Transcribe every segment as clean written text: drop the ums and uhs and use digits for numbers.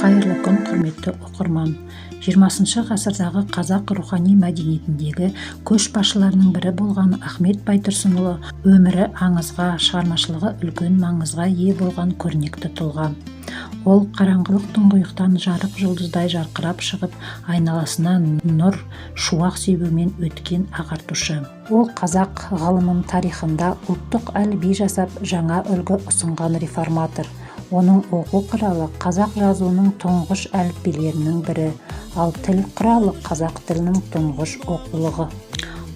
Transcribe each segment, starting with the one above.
Қайырлы күн, құрметті оқырман. 20 ғасырдағы қазақ рухани мәдениетіндегі көшбасшыларының бірі болған Ахмет Байтұрсынұлы өмірі аңызға, шығармашылығы үлкен маңызға ие болған көрнекті тұлға. Ол қараңғылық тұңғиықтан жарық жұлдыздай жарқырап шығып, айналасына нұр, шуақ себумен өткен ағартушы. Ол қазақ ғылымының тарихында ұлттық әліпби жасап, жаңа үлгі ұсынған реформатор. Оның оқу құралы қазақ жазуының тұңғыш әліпбилерінің бірі, ал тіл құралы қазақ тілінің тұңғыш оқулығы.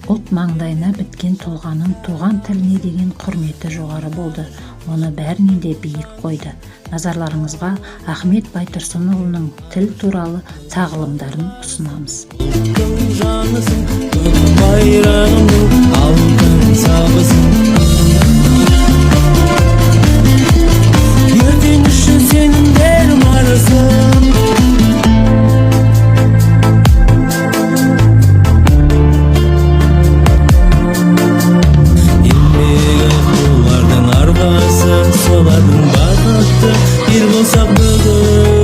Ұлт маңдайына біткен тұлғаның туған тіліне деген құрметі жоғары болды. Оны бәрінен де биік қойды. Назарларыңызға Ахмет Байтұрсынұлының тіл туралы тағылымдарын ұсынамыз. Солардың бағыты, ел болсақ бүгін